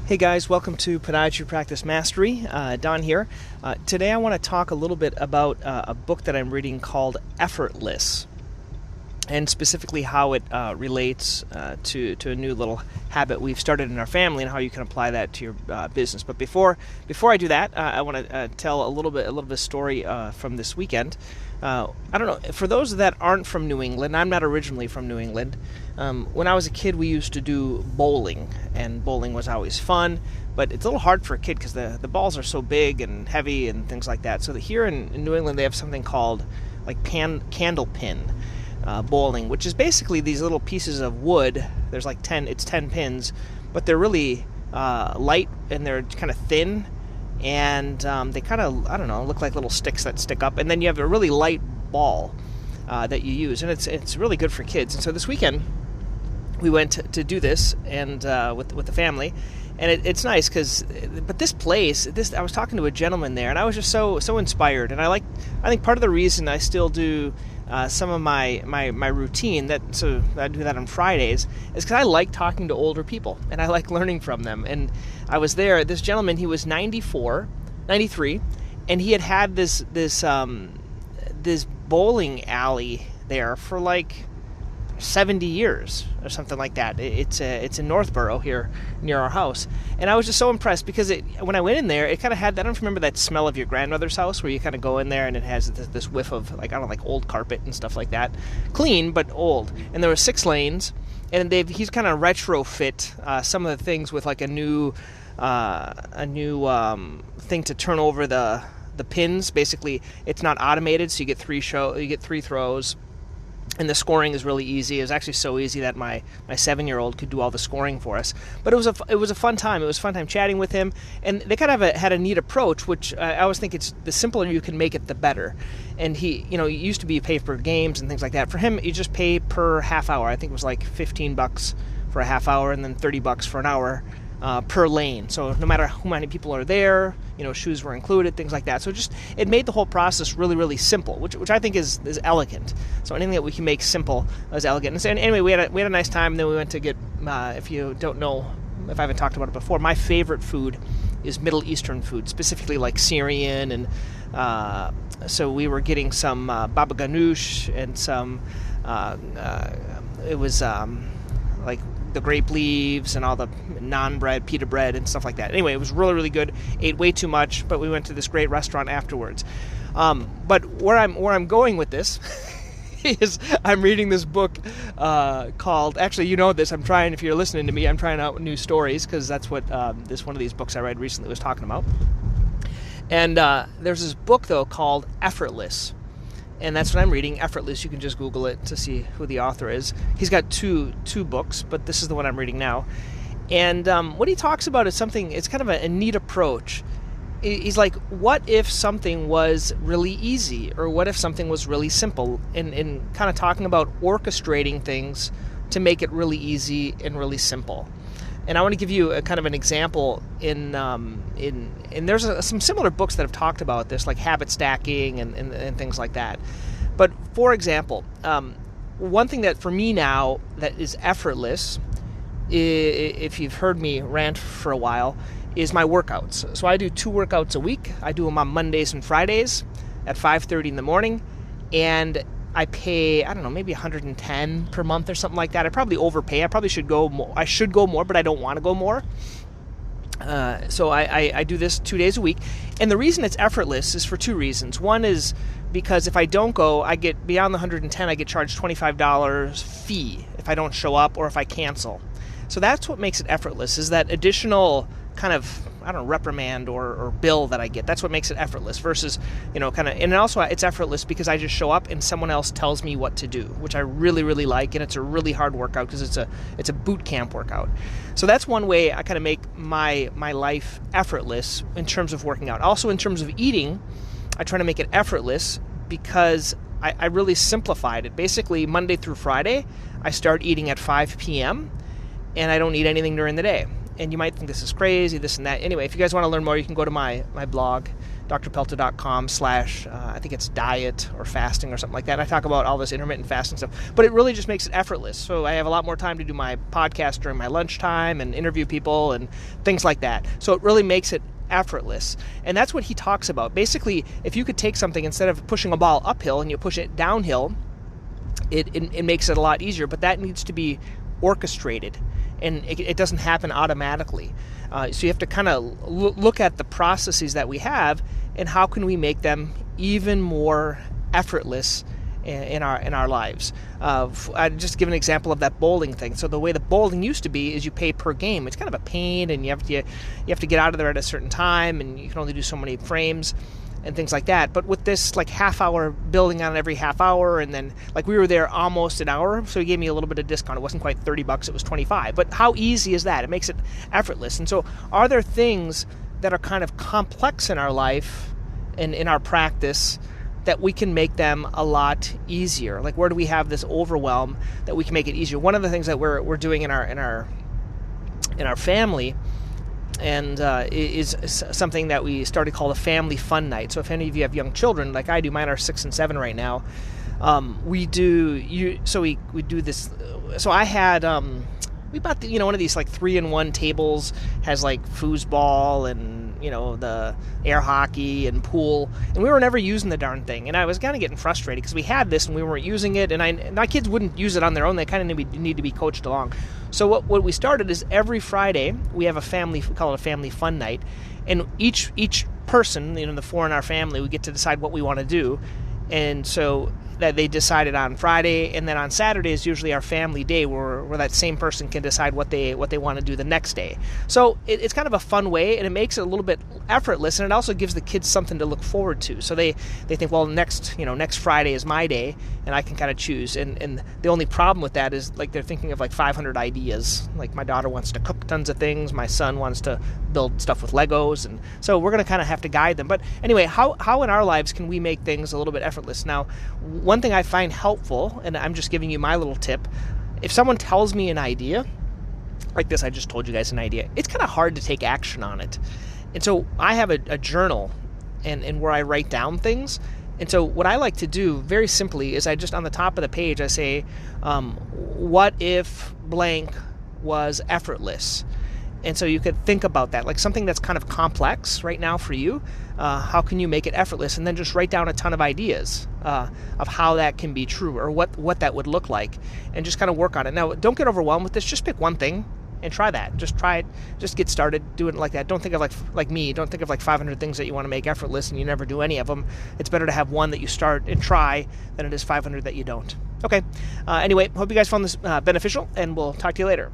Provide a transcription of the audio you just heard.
Hey guys, welcome to Podiatry Practice Mastery. Don here. Today I want to talk a little bit about a book that I'm reading called Effortless, and specifically how it relates to a new little habit we've started in our family and how you can apply that to your business. But before I do that, I want to tell a little bit of story from this weekend. I don't know, for those that aren't from New England, I'm not originally from New England. When I was a kid, we used to do bowling, and bowling was always fun, but it's a little hard for a kid because the balls are so big and heavy and things like that. So that here in New England, they have something called like candle pin bowling, which is basically these little pieces of wood. There's like 10 pins, but they're really light and they're kind of thin. And they kind of, I don't know, look like little sticks that stick up. And then you have a really light ball that you use. And it's really good for kids. And so this weekend, we went to do this and with the family. And it's nice but this place, I was talking to a gentleman there, and I was just so inspired. And I think part of the reason I still do some of my routine, so I do that on Fridays, is because I like talking to older people and I like learning from them. And I was there. This gentleman, he was 93, and he had this bowling alley there for like 70 years or something like that. It's in Northborough here near our house, and I was just so impressed because when I went in there, it kind of had, I don't remember that smell of your grandmother's house where you kind of go in there and it has this whiff of like, I don't know, like old carpet and stuff like that, clean but old. And there were 6 lanes, and he's kind of retrofit some of the things with like a new thing to turn over the pins. Basically, it's not automated, so you get 3 throws. And the scoring is really easy. It was actually so easy that my 7-year-old could do all the scoring for us. But it was a fun time. It was a fun time chatting with him. And they kind of had a neat approach, which I always think it's the simpler you can make it, the better. And he used to be pay per games and things like that. For him, you just pay per half hour. I think it was like $15 for a half hour and then $30 for an hour per lane. So no matter how many people are there, shoes were included, things like that. So it made the whole process really, really simple, which I think is elegant. So anything that we can make simple is elegant. And so, anyway, we had a nice time. And then we went to get, if you don't know, if I haven't talked about it before, my favorite food is Middle Eastern food, specifically like Syrian. And so we were getting some baba ganoush and some, it was like the grape leaves and all the naan bread, pita bread, and stuff like that. Anyway, it was really, really good. Ate way too much, but we went to this great restaurant afterwards. But where I'm going with this is I'm reading this book called, actually, you know this, if you're listening to me, I'm trying out new stories, because that's what one of these books I read recently was talking about. And there's this book, though, called Effortless. And that's what I'm reading, Effortless. You can just Google it to see who the author is. He's got two books, but this is the one I'm reading now. And what he talks about is something, it's kind of a neat approach. He's like, what if something was really easy? Or what if something was really simple? And kind of talking about orchestrating things to make it really easy and really simple. And I want to give you a kind of an example in there's some similar books that have talked about this, like habit stacking and things like that. But for example, one thing that for me now that is effortless, if you've heard me rant for a while, is my workouts. So I do 2 workouts a week. I do them on Mondays and Fridays at 5:30 in the morning, and I pay, I don't know, maybe $110 per month or something like that. I probably overpay. I probably should go more. I should go more, but I don't want to go more. So I do this 2 days a week. And the reason it's effortless is for 2 reasons. One is because if I don't go, I get beyond the $110, I get charged $25 fee if I don't show up or if I cancel. So that's what makes it effortless, is that additional kind of, I don't know, reprimand or bill that I get. That's what makes it effortless versus, and also it's effortless because I just show up and someone else tells me what to do, which I really, really like. And it's a really hard workout because it's a boot camp workout. So that's one way I kind of make my life effortless in terms of working out. Also in terms of eating, I try to make it effortless because I really simplified it. Basically, Monday through Friday, I start eating at 5 p.m., and I don't eat anything during the day. And you might think this is crazy, this and that. Anyway, if you guys want to learn more, you can go to my blog, drpelto.com/ I think it's diet or fasting or something like that. I talk about all this intermittent fasting stuff, but it really just makes it effortless. So I have a lot more time to do my podcast during my lunchtime and interview people and things like that. So it really makes it effortless. And that's what he talks about. Basically, if you could take something, instead of pushing a ball uphill and you push it downhill, it makes it a lot easier, but that needs to be orchestrated, and it doesn't happen automatically. So you have to kind of look at the processes that we have and how can we make them even more effortless in our lives. I just give an example of that bowling thing. So the way the bowling used to be is you pay per game. It's kind of a pain, and you have to get out of there at a certain time, and you can only do so many frames and things like that. But with this like half hour, building on every half hour, and then like we were there almost an hour, so he gave me a little bit of discount. It wasn't quite $30, it was $25. But how easy is that? It makes it effortless. And so are there things that are kind of complex in our life and in our practice that we can make them a lot easier? Like, where do we have this overwhelm that we can make it easier? One of the things that we're doing in our family, and is something that we started called a family fun night. So if any of you have young children, like I do, mine are 6 and 7 right now. We do this. So I had we bought one of these like 3-in-1 tables, has like foosball and the air hockey and pool, and we were never using the darn thing. And I was kind of getting frustrated because we had this and we weren't using it, and my kids wouldn't use it on their own. They kind of need to be coached along. So what we started is every Friday we have we call it a family fun night, and each person, the 4 in our family, we get to decide what we want to do. And so that they decided on Friday, and then on Saturday is usually our family day where that same person can decide what they want to do the next day. So it's kind of a fun way, and it makes it a little bit effortless, and it also gives the kids something to look forward to. So they think, well, next Friday is my day, and I can kind of choose. And the only problem with that is like they're thinking of like 500 ideas. Like my daughter wants to cook tons of things, my son wants to build stuff with Legos, and so we're going to kind of have to guide them. But anyway, how in our lives can we make things a little bit effortless? Now, one thing I find helpful, and I'm just giving you my little tip, if someone tells me an idea, like this, I just told you guys an idea, it's kind of hard to take action on it. And so I have a journal and where I write down things. And so what I like to do very simply is I just, on the top of the page, I say, what if blank was effortless? And so you could think about that, like something that's kind of complex right now for you. How can you make it effortless? And then just write down a ton of ideas of how that can be true, or what that would look like, and just kind of work on it. Now, don't get overwhelmed with this. Just pick one thing and try that. Just try it. Just get started doing it like that. Don't think of like me. Don't think of like 500 things that you want to make effortless and you never do any of them. It's better to have one that you start and try than it is 500 that you don't. Okay. Anyway, hope you guys found this beneficial, and we'll talk to you later.